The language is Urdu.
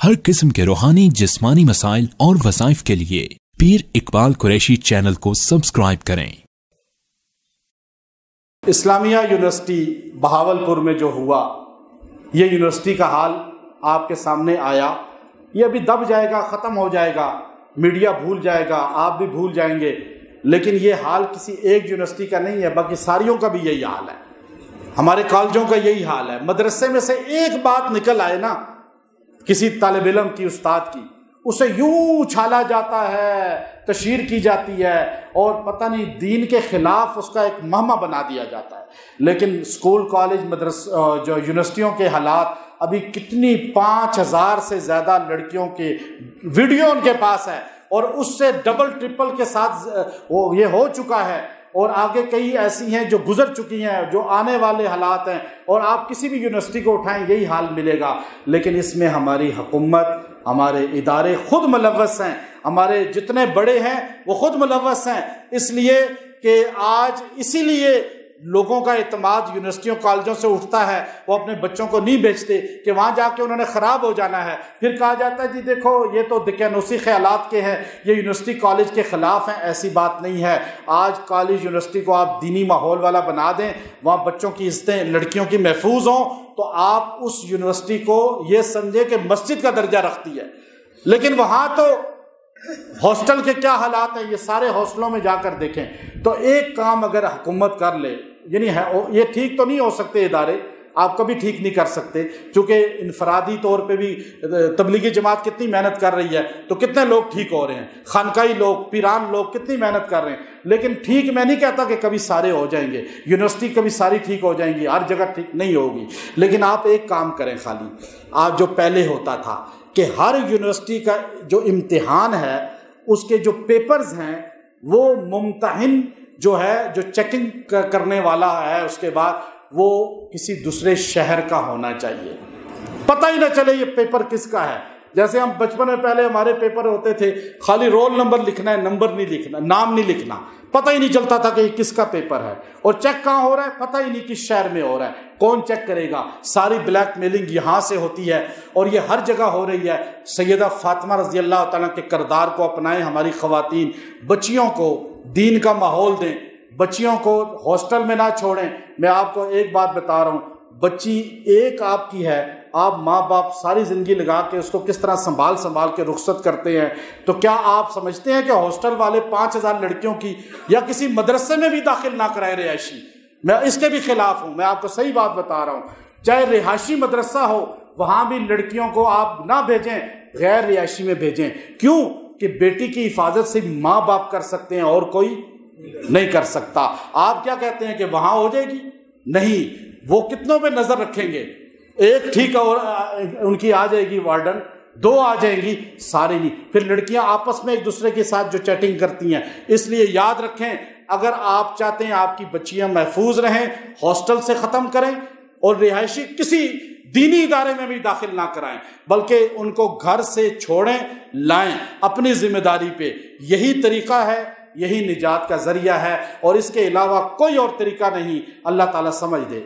ہر قسم کے روحانی جسمانی مسائل اور وظائف کے لیے پیر اقبال قریشی چینل کو سبسکرائب کریں۔ اسلامیہ یونیورسٹی بہاولپور میں جو ہوا، یہ یونیورسٹی کا حال آپ کے سامنے آیا۔ یہ ابھی دب جائے گا، ختم ہو جائے گا، میڈیا بھول جائے گا، آپ بھی بھول جائیں گے، لیکن یہ حال کسی ایک یونیورسٹی کا نہیں ہے، باقی ساریوں کا بھی یہی حال ہے، ہمارے کالجوں کا یہی حال ہے۔ مدرسے میں سے ایک بات نکل آئے نا کسی طالب علم کی، استاد کی، اسے یوں اچھالا جاتا ہے، تشہیر کی جاتی ہے، اور پتہ نہیں دین کے خلاف اس کا ایک مہمہ بنا دیا جاتا ہے۔ لیکن اسکول، کالج، جو یونیورسٹیوں کے حالات ابھی کتنی 5000 سے زیادہ لڑکیوں کے ویڈیو ان کے پاس ہے، اور اس سے ڈبل ٹرپل کے ساتھ یہ ہو چکا ہے، اور آگے کئی ایسی ہیں جو گزر چکی ہیں، جو آنے والے حالات ہیں، اور آپ کسی بھی یونیورسٹی کو اٹھائیں یہی حال ملے گا۔ لیکن اس میں ہماری حکومت، ہمارے ادارے خود ملوث ہیں، ہمارے جتنے بڑے ہیں وہ خود ملوث ہیں، اس لیے کہ آج اسی لیے لوگوں کا اعتماد یونیورسٹیوں کالجوں سے اٹھتا ہے، وہ اپنے بچوں کو نہیں بیچتے کہ وہاں جا کے انہوں نے خراب ہو جانا ہے۔ پھر کہا جاتا ہے جی دیکھو یہ تو دقیانوسی خیالات کے ہیں، یہ یونیورسٹی کالج کے خلاف ہیں۔ ایسی بات نہیں ہے۔ آج کالج یونیورسٹی کو آپ دینی ماحول والا بنا دیں، وہاں بچوں کی عزتیں، لڑکیوں کی محفوظ ہوں، تو آپ اس یونیورسٹی کو یہ سمجھے کہ مسجد کا درجہ رکھتی ہے۔ لیکن وہاں تو ہاسٹل کے کیا حالات ہیں، یہ سارے ہاسٹلوں میں جا کر دیکھیں۔ تو ایک کام اگر حکومت کر لے، یعنی یہ ٹھیک تو نہیں ہو سکتے ادارے، آپ کبھی ٹھیک نہیں کر سکتے، چونکہ انفرادی طور پہ بھی تبلیغی جماعت کتنی محنت کر رہی ہے، تو کتنے لوگ ٹھیک ہو رہے ہیں، خانقاہی لوگ، پیران لوگ کتنی محنت کر رہے ہیں، لیکن ٹھیک میں نہیں کہتا کہ کبھی سارے ہو جائیں گے، یونیورسٹی کبھی ساری ٹھیک ہو جائیں گی، ہر جگہ ٹھیک نہیں ہوگی۔ لیکن آپ ایک کام کریں، خالی آج جو پہلے ہوتا تھا کہ ہر یونیورسٹی کا جو امتحان ہے، اس کے جو پیپرز ہیں، وہ ممتحن جو ہے، جو چیکنگ کرنے والا ہے، اس کے بعد وہ کسی دوسرے شہر کا ہونا چاہیے، پتہ ہی نہ چلے یہ پیپر کس کا ہے۔ جیسے ہم بچپن میں پہلے ہمارے پیپر ہوتے تھے، خالی رول نمبر لکھنا ہے، نمبر نہیں لکھنا، نام نہیں لکھنا، پتہ ہی نہیں چلتا تھا کہ یہ کس کا پیپر ہے، اور چیک کہاں ہو رہا ہے پتہ ہی نہیں کس شہر میں ہو رہا ہے، کون چیک کرے گا۔ ساری بلیک میلنگ یہاں سے ہوتی ہے، اور یہ ہر جگہ ہو رہی ہے۔ سیدہ فاطمہ رضی اللہ تعالیٰ کے کردار کو اپنائیں ہماری خواتین، بچیوں کو دین کا ماحول دیں، بچیوں کو ہاسٹل میں نہ چھوڑیں۔ میں آپ کو ایک بات بتا رہا ہوں، بچی ایک آپ کی ہے، آپ ماں باپ ساری زندگی لگا کے اس کو کس طرح سنبھال کے رخصت کرتے ہیں، تو کیا آپ سمجھتے ہیں کہ ہاسٹل والے 5000 لڑکیوں کی یا کسی مدرسے میں بھی داخل نہ کرائے رہائشی؟ میں اس کے بھی خلاف ہوں، میں آپ کو صحیح بات بتا رہا ہوں۔ چاہے رہائشی مدرسہ ہو، وہاں بھی لڑکیوں کو آپ نہ بھیجیں، غیر رہائشی میں بھیجیں۔ کیوں؟ کہ بیٹی کی حفاظت صرف ماں باپ کر سکتے ہیں، اور کوئی نہیں کر سکتا۔ آپ کیا کہتے ہیں کہ وہاں ہو جائے گی؟ نہیں، وہ کتنوں پہ نظر رکھیں گے؟ ایک ٹھیک اور ان کی آ جائے گی وارڈن، 2 آ جائیں گی، سارے نہیں۔ پھر لڑکیاں آپس میں ایک دوسرے کے ساتھ جو چیٹنگ کرتی ہیں، اس لیے یاد رکھیں، اگر آپ چاہتے ہیں آپ کی بچیاں محفوظ رہیں، ہاسٹل سے ختم کریں، اور رہائشی کسی دینی ادارے میں بھی داخل نہ کرائیں، بلکہ ان کو گھر سے چھوڑیں، لائیں اپنی ذمہ داری پہ۔ یہی طریقہ ہے، یہی نجات کا ذریعہ ہے، اور اس کے علاوہ کوئی اور طریقہ نہیں۔ اللہ تعالیٰ سمجھ دے۔